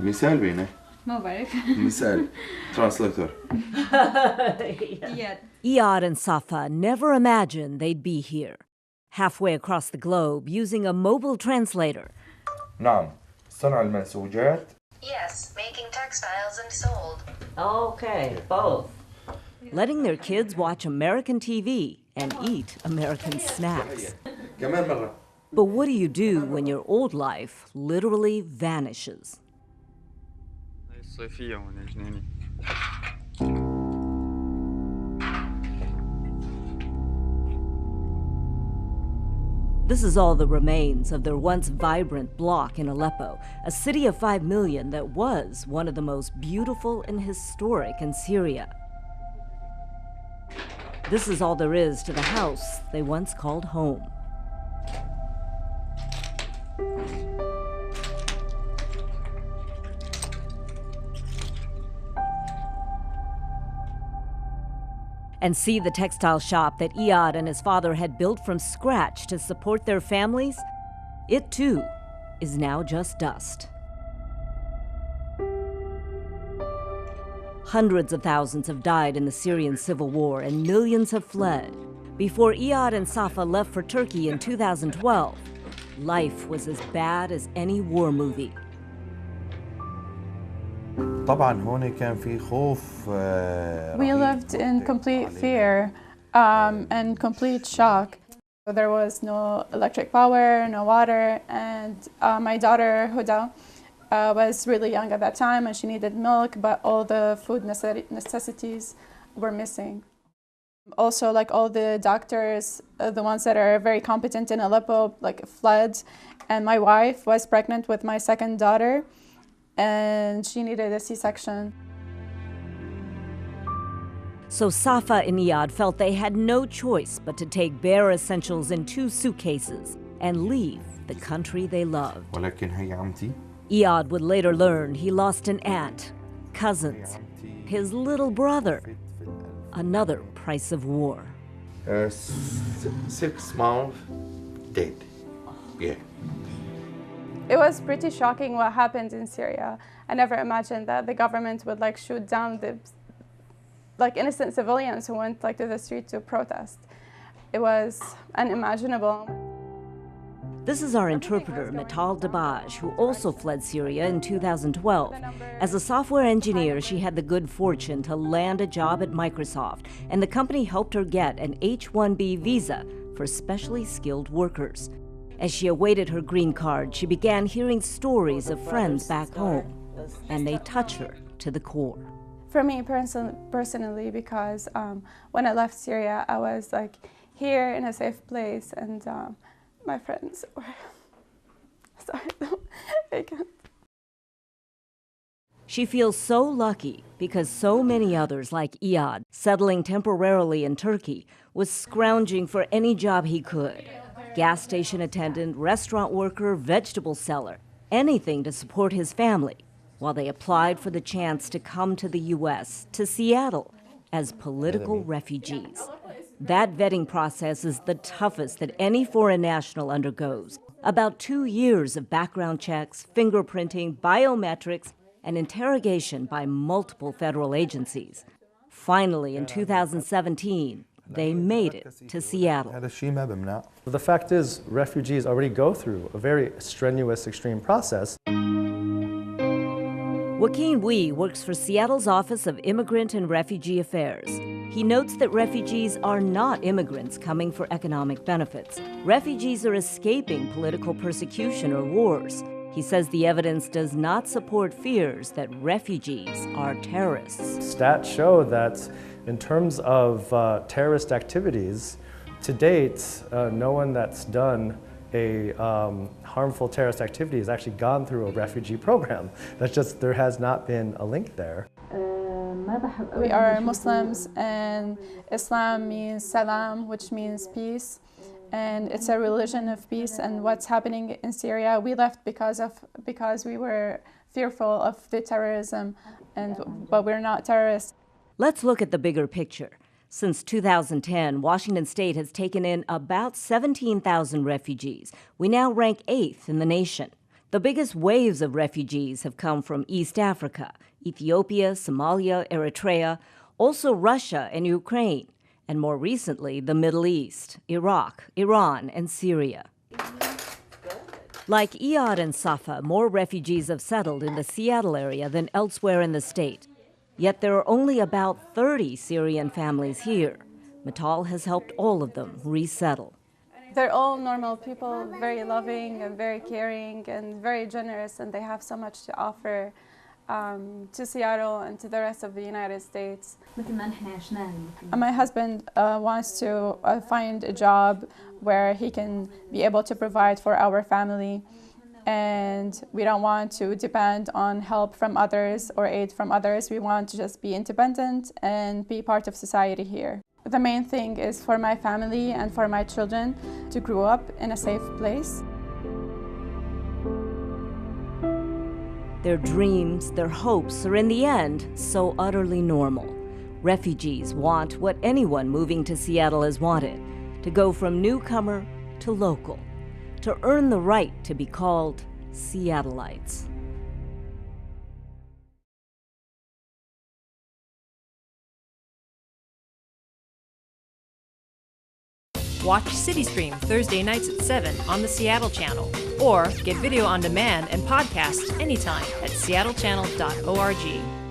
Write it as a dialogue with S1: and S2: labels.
S1: مثال بينه
S2: ما بعرف
S1: مثال translator.
S3: Iyad and Safa never imagined they'd be here, halfway across the globe using a mobile translator.
S1: نعم صنع المنسوجات.
S4: Yes, making textiles and sold.
S5: Okay, both.
S3: Letting their kids watch American TV and eat American snacks.
S1: كمان مرة.
S3: But what do you do when your old life literally vanishes? This is all that remains of their once vibrant bloc in Aleppo, a city of 5 million that was one of the most beautiful and historic in Syria. This is all there is to the house they once called home. And see the textile shop that Iyad and his father had built from scratch to support their families? It too is now just dust. Hundreds of thousands have died in the Syrian civil war and millions have fled. Before Iyad and Safa left for Turkey in 2012, life was as bad as any war movie.
S1: طبعاً هون كان في خوف.
S6: We lived in complete fear and complete shock. There was no electric power, no water, and my daughter Huda was really young at that time and she needed milk, but all the food necessities were missing. Also, like all the doctors, the ones that are very competent in Aleppo, like fled, and my wife was pregnant with my second daughter, and she needed a C-section.
S3: So Safa and Iyad felt they had no choice but to take bare essentials in 2 suitcases and leave the country they loved.
S1: ولكن هي عمتي.
S3: Iyad would later learn he lost an aunt, cousins, his little brother, another price of war.
S1: 6 months dead. Yeah.
S6: It was pretty shocking what happened in Syria. I never imagined that the government would like shoot down the innocent civilians who went to the street to protest. It was unimaginable.
S3: This is our interpreter, Mital Dabaj, who also fled Syria in 2012. As a software engineer, she had the good fortune to land a job at Microsoft, and the company helped her get an H-1B visa for specially skilled workers. As she awaited her green card, she began hearing stories of friends back home, and they touch her to the core.
S6: For me personally, because when I left Syria, I was here in a safe place, and my friends were, sorry, I can't.
S3: She feels so lucky because so many others like Iyad, settling temporarily in Turkey, was scrounging for any job he could. Gas station attendant, restaurant worker, vegetable seller, anything to support his family, while they applied for the chance to come to the U.S., to Seattle, as political refugees. That vetting process is the toughest that any foreign national undergoes. About 2 years of background checks, fingerprinting, biometrics, and interrogation by multiple federal agencies. Finally, in 2017, they made it to Seattle.
S7: The fact is, refugees already go through a very strenuous, extreme process.
S3: Joaquin Wee works for Seattle's Office of Immigrant and Refugee Affairs. He notes that refugees are not immigrants coming for economic benefits. Refugees are escaping political persecution or wars. He says the evidence does not support fears that refugees are terrorists.
S7: Stats show that in terms of terrorist activities, to date, no one that's done a harmful terrorist activity has actually gone through a refugee program. That's just, there has not been a link there.
S6: We are Muslims, and Islam means salam, which means peace. And it's a religion of peace, and what's happening in Syria, we left because we were fearful of the terrorism, but we're not terrorists.
S3: Let's look at the bigger picture. Since 2010, Washington State has taken in about 17,000 refugees. We now rank 8th in the nation. The biggest waves of refugees have come from East Africa, Ethiopia, Somalia, Eritrea, also Russia and Ukraine, and more recently, the Middle East, Iraq, Iran, and Syria. Like Iyad and Safa, more refugees have settled in the Seattle area than elsewhere in the state. Yet there are only about 30 Syrian families here. Matal has helped all of them resettle.
S6: They're all normal people, very loving and very caring and very generous, and they have so much to offer to Seattle and to the rest of the United States. My husband wants to find a job where he can be able to provide for our family, and we don't want to depend on help from others or aid from others. We want to just be independent and be part of society here. The main thing is for my family and for my children to grow up in a safe place.
S3: Their dreams, their hopes are in the end so utterly normal. Refugees want what anyone moving to Seattle has wanted, to go from newcomer to local, to earn the right to be called Seattleites.
S2: Watch CityStream Thursday nights at 7 on the Seattle channel, or get video on demand and podcasts anytime at seattlechannel.org.